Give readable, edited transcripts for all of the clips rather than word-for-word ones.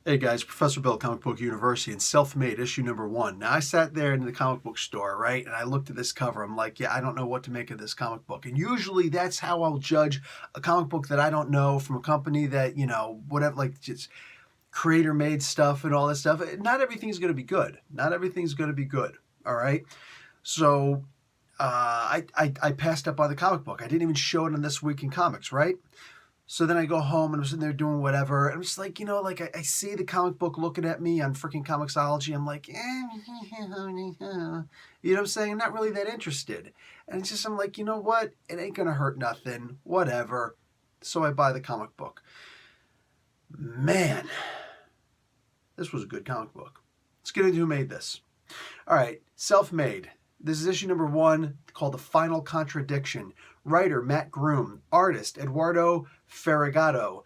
Hey guys, Professor Bill, Comic Book University, and SelfMade, issue number 1. Now I sat there in the comic book store, right, and I looked at this cover. I'm like, yeah, I don't know what to make of this comic book. And usually that's how I'll judge a comic book that I don't know from a company that, whatever, like just creator-made stuff and all this stuff. Not everything's going to be good. Not everything's going to be good, all right? So I passed up on the comic book. I didn't even show it on This Week in Comics, right? So then I go home and I'm sitting there doing whatever. And I'm just like, like I see the comic book looking at me on freaking Comixology. I'm like, you know what I'm saying? I'm not really that interested. And it's just, I'm like, you know what? It ain't going to hurt nothing. Whatever. So I buy the comic book. Man, this was a good comic book. Let's get into who made this. All right, Self-Made. This is issue number 1 called The Final Contradiction. Writer Matt Groom. Artist Eduardo Ferragato.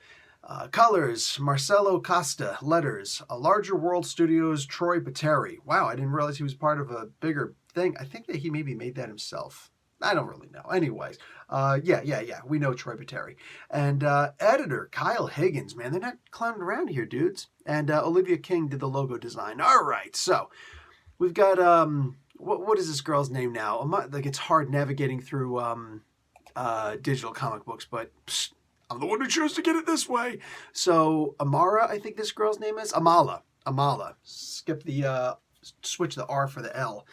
Colors Marcelo Costa. Letters A Larger World Studios Troy Pateri. Wow, I didn't realize he was part of a bigger thing. I think that he maybe made that himself. I don't really know. Anyways, yeah. We know Troy Pateri. And editor Kyle Higgins. Man, they're not clowning around here, dudes. And Olivia King did the logo design. All right, so we've got what is this girl's name now? Like, it's hard navigating through digital comic books, but I'm the one who chose to get it this way. So Amara, I think this girl's name is Amala. Switch the R for the L.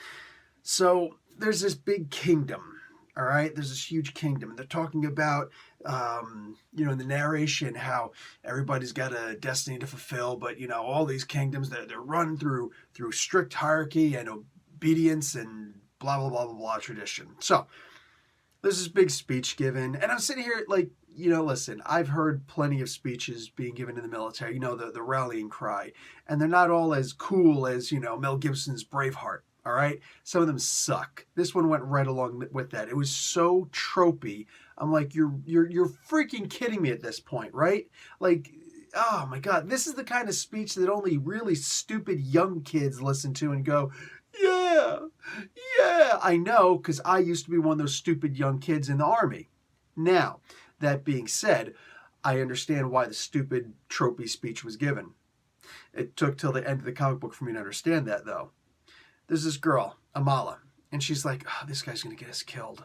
So there's this big kingdom. All right, there's this huge kingdom. They're talking about, in the narration, how everybody's got a destiny to fulfill, but all these kingdoms they're run through strict hierarchy and obedience and blah blah blah blah blah tradition. So there's this big speech given, and I'm sitting here like, listen, I've heard plenty of speeches being given in the military. The rallying cry, and they're not all as cool as Mel Gibson's Braveheart. All right, some of them suck. This one went right along with that. It was so tropey. I'm like, you're freaking kidding me at this point, right? Like, oh my god, this is the kind of speech that only really stupid young kids listen to and go, yeah, I know, because I used to be one of those stupid young kids in the Army. Now, that being said, I understand why the stupid tropey speech was given. It took till the end of the comic book for me to understand that, though. There's this girl, Amala, and she's like, oh, this guy's going to get us killed.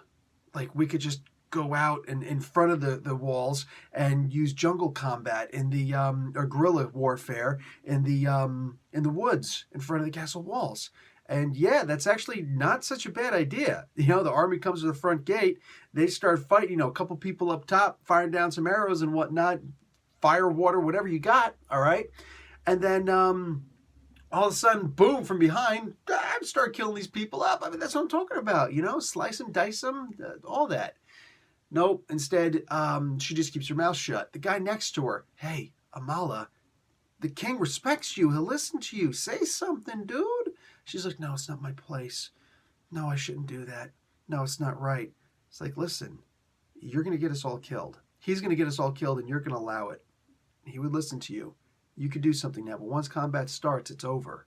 Like, we could just go out and in front of the walls and use jungle combat in the or guerrilla warfare in the woods in front of the castle walls. And yeah, that's actually not such a bad idea. The army comes to the front gate, they start fighting, a couple people up top, firing down some arrows and whatnot, fire, water, whatever you got, all right? And then all of a sudden, boom, from behind, start killing these people up. I mean, that's what I'm talking about, slice them, dice them, all that. Nope, instead, she just keeps her mouth shut. The guy next to her, hey, Amala, the king respects you. He'll listen to you. Say something, dude. She's like, no, it's not my place. No, I shouldn't do that. No, it's not right. It's like, listen, you're going to get us all killed. He's going to get us all killed, and you're going to allow it. He would listen to you. You could do something now, but once combat starts, it's over.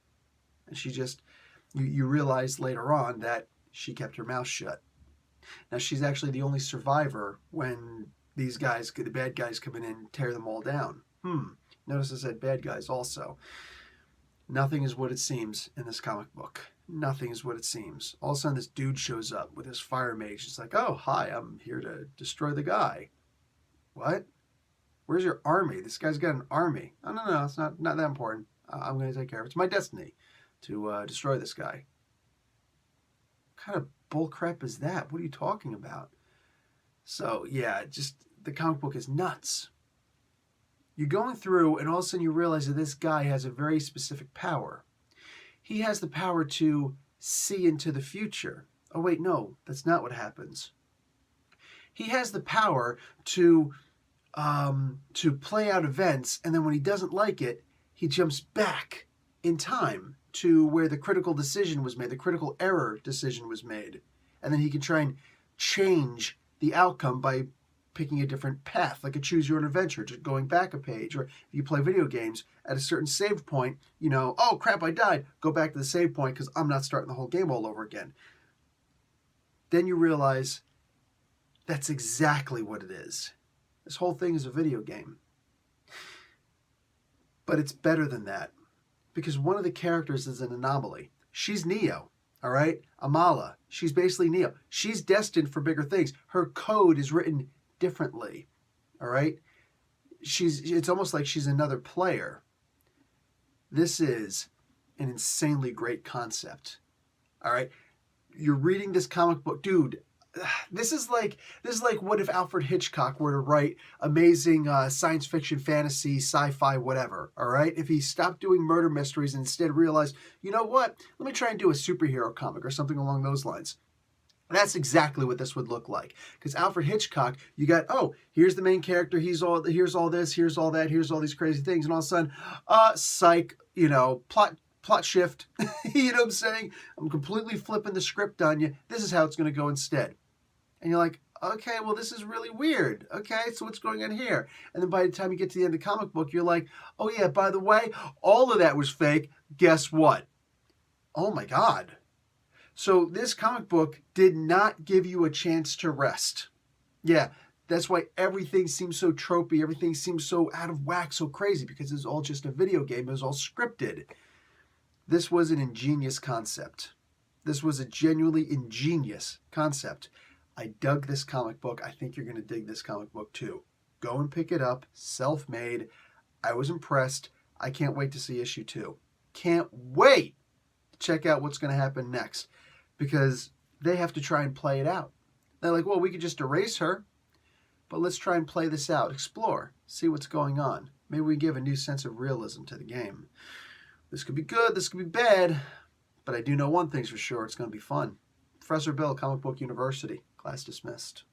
And she just, you realize later on that she kept her mouth shut. Now, she's actually the only survivor when these guys, the bad guys, come in and tear them all down. Notice I said bad guys also. Nothing is what it seems in this comic book. Nothing is what it seems. All of a sudden, this dude shows up with his fire mage. He's like, oh, hi, I'm here to destroy the guy. What? Where's your army? This guy's got an army. Oh, no, it's not that important. I'm going to take care of it. It's my destiny to destroy this guy. What kind of bullcrap is that? What are you talking about? So, yeah, just the comic book is nuts. You're going through, and all of a sudden you realize that this guy has a very specific power. He has the power to see into the future. Oh, wait, no, that's not what happens. He has the power to play out events, and then when he doesn't like it, he jumps back in time to where the critical decision was made, the critical error decision was made. And then he can try and change the outcome by picking a different path, like a choose your own adventure, just going back a page. Or if you play video games, at a certain save point, oh crap, I died, go back to the save point because I'm not starting the whole game all over again. Then you realize that's exactly what it is. This whole thing is a video game. But it's better than that because one of the characters is an anomaly. She's Neo, all right? Amala, she's basically Neo. She's destined for bigger things. Her code is written differently, all right? It's almost like she's another player. This is an insanely great concept, all right? You're reading this comic book, dude. This is like what if Alfred Hitchcock were to write amazing science fiction, fantasy, sci-fi, whatever, all right? If he stopped doing murder mysteries and instead realized, you know what? Let me try and do a superhero comic or something along those lines. That's exactly what this would look like. Because Alfred Hitchcock, you got, oh, here's the main character, here's all this, here's all that, here's all these crazy things, and all of a sudden, psych, plot shift. You know what I'm saying? I'm completely flipping the script on you. This is how it's going to go instead. And you're like, okay, well, this is really weird. Okay, so what's going on here? And then by the time you get to the end of the comic book, you're like, oh yeah, by the way, all of that was fake. Guess what? Oh my God. So this comic book did not give you a chance to rest. Yeah, that's why everything seems so tropey. Everything seems so out of whack, so crazy, because it's all just a video game. It was all scripted. This was an ingenious concept. This was a genuinely ingenious concept. I dug this comic book. I think you're going to dig this comic book too. Go and pick it up. Self-Made. I was impressed. I can't wait to see issue 2. Can't wait to check out what's going to happen next because they have to try and play it out. They're like, well, we could just erase her, but let's try and play this out, explore, see what's going on. Maybe we give a new sense of realism to the game. This could be good, this could be bad, but I do know one thing's for sure, it's going to be fun. Professor Bill, Comic Book University. Class dismissed.